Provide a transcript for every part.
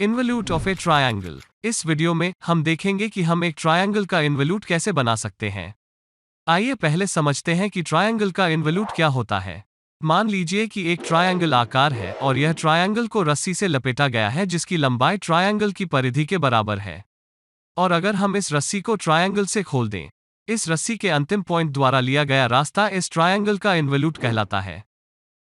Involute of A triangle. इस video में हम देखेंगे कि हम एक ट्रायंगल का इन्वॉल्यूट कैसे बना सकते हैं। आइए पहले समझते हैं कि ट्रायंगल का इन्वॉल्यूट क्या होता है। मान लीजिए कि एक ट्रायंगल आकार है और यह ट्रायंगल को रस्सी से लपेटा गया है जिसकी लंबाई ट्रायंगल की परिधि के बराबर है। और अगर हम इस रस्सी को ट्रायंगल से खोल दें, इस रस्सी के अंतिम पॉइंट द्वारा लिया गया रास्ता इस ट्रायंगल का इन्वॉल्यूट कहलाता है।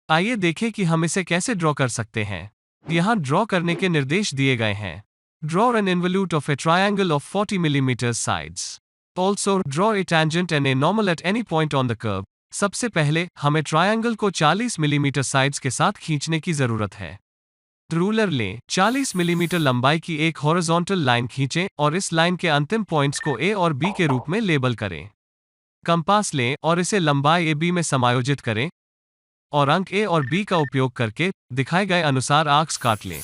आइए देखें कि हम इसे कैसे ड्रॉ कर सकते हैं। यहाँ ड्रॉ करने के निर्देश दिए गए हैं। Draw an involute of A triangle of 40 mm sides. Also draw a tangent and a normal at any point on the curve. सबसे पहले हमें ट्रायंगल को 40 मिलीमीटर साइड्स के साथ खींचने की जरूरत है। रूलर लें, 40 मिलीमीटर लंबाई की एक हॉरिजॉन्टल लाइन खींचें और इस लाइन के अंतिम पॉइंट्स को ए और बी के रूप में लेबल करें। कंपास लें और इसे लंबाई ए बी में समायोजित करें और अंक ए और बी का उपयोग करके दिखाए गए अनुसार आर्क्स काट लें।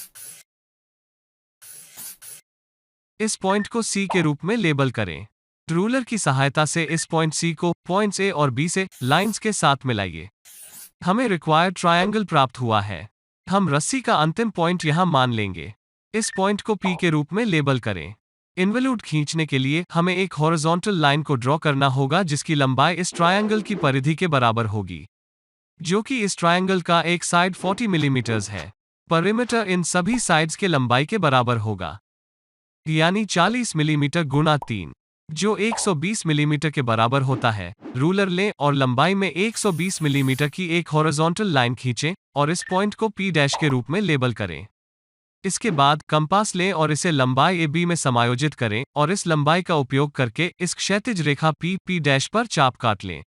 इस पॉइंट को सी के रूप में लेबल करें। रूलर की सहायता से इस पॉइंट सी को पॉइंट्स ए और बी से लाइंस के साथ मिलाइए। हमें रिक्वायर्ड ट्रायंगल प्राप्त हुआ है। हम रस्सी का अंतिम पॉइंट यहां मान लेंगे। इस पॉइंट को पी के रूप में लेबल करें। इन्वॉल्यूट खींचने के लिए हमें एक हॉरिजॉन्टल लाइन को ड्रॉ करना होगा जिसकी लंबाई इस ट्रायंगल की परिधि के बराबर होगी, जो कि इस ट्रायंगल का एक साइड 40 मिलीमीटर्स है। परिमीटर इन सभी साइड्स के लंबाई के बराबर होगा, यानी 40 मिलीमीटर गुणा 3, जो 120 मिलीमीटर के बराबर होता है। रूलर लें और लंबाई में 120 मिलीमीटर की एक हॉरिजॉन्टल लाइन खींचें और इस पॉइंट को पी डैश के रूप में लेबल करें। इसके बाद कंपास लें और इसे लंबाई ए बी में समायोजित करें और इस लंबाई का उपयोग करके इस क्षैतिज रेखा पी डैश पर चाप काट लें।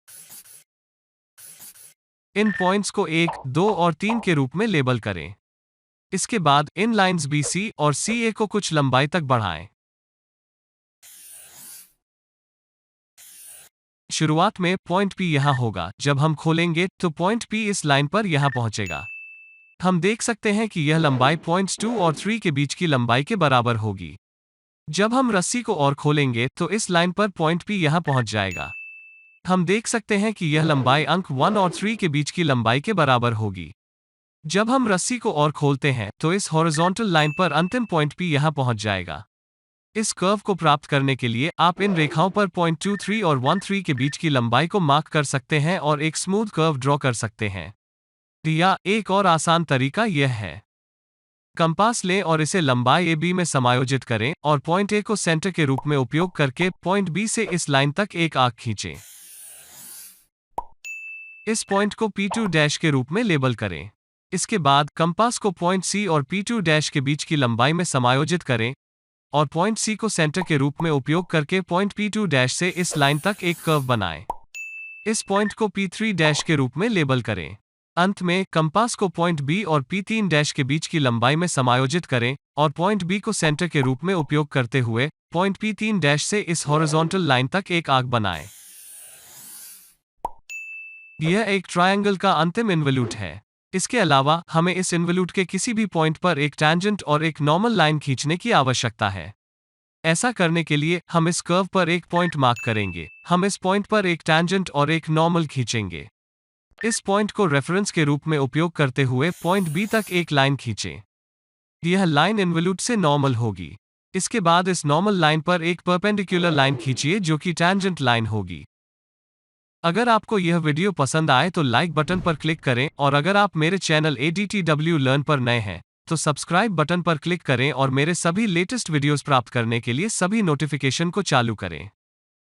इन पॉइंट्स को 1, 2 और 3 के रूप में लेबल करें। इसके बाद इन लाइंस बी सी और सी ए को कुछ लंबाई तक बढ़ाएं। शुरुआत में पॉइंट पी यहां होगा। जब हम खोलेंगे तो पॉइंट पी इस लाइन पर यहां पहुंचेगा। हम देख सकते हैं कि यह लंबाई पॉइंट्स 2 और 3 के बीच की लंबाई के बराबर होगी। जब हम रस्सी को और खोलेंगे तो इस लाइन पर पॉइंट पी यहां पहुंच जाएगा। हम देख सकते हैं कि यह लंबाई अंक 1 और 3 के बीच की लंबाई के बराबर होगी। जब हम रस्सी को और खोलते हैं तो इस हॉरिजॉन्टल लाइन पर अंतिम पॉइंट पी यहां पहुंच जाएगा। इस कर्व को प्राप्त करने के लिए आप इन रेखाओं पर पॉइंट 2, 3 और 1, 3 के बीच की लंबाई को मार्क कर सकते हैं और एक स्मूथ कर्व ड्रॉ कर सकते हैं। या एक और आसान तरीका यह है, कंपास लें और इसे लंबाई ए बी में समायोजित करें और पॉइंट ए को सेंटर के रूप में उपयोग करके पॉइंट बी से इस लाइन तक एक आर्क खींचें। इस पॉइंट को P2 डैश के रूप में लेबल करें। इसके बाद कंपास को पॉइंट C और P2 डैश के बीच की लंबाई में समायोजित करें और पॉइंट C को सेंटर के रूप में उपयोग करके पॉइंट P2 डैश से इस लाइन तक एक कर्व बनाएं। इस पॉइंट को P3 डैश के रूप में लेबल करें। अंत में कंपास को पॉइंट B और P3 डैश के बीच की लंबाई में समायोजित करें और पॉइंट B को सेंटर के रूप में उपयोग करते हुए पॉइंट P3 डैश से इस हॉरिजॉन्टल लाइन तक एक आर्क बनाएं। यह एक ट्रायंगल का अंतिम इन्वॉल्यूट है। इसके अलावा हमें इस इन्वॉल्यूट के किसी भी पॉइंट पर एक टेंजेंट और एक नॉर्मल लाइन खींचने की आवश्यकता है। ऐसा करने के लिए हम इस कर्व पर एक पॉइंट मार्क करेंगे। हम इस पॉइंट पर एक टेंजेंट और एक नॉर्मल खींचेंगे। इस पॉइंट को रेफरेंस के रूप में उपयोग करते हुए पॉइंट बी तक एक लाइन खींचें। यह लाइन इन्वॉल्यूट से नॉर्मल होगी। इसके बाद इस नॉर्मल लाइन पर एक परपेंडिकुलर लाइन खींचिए जो कि टेंजेंट लाइन होगी। अगर आपको यह वीडियो पसंद आए तो लाइक बटन पर क्लिक करें और अगर आप मेरे चैनल ADTW लर्न पर नए हैं तो सब्सक्राइब बटन पर क्लिक करें और मेरे सभी लेटेस्ट वीडियोस प्राप्त करने के लिए सभी नोटिफिकेशन को चालू करें।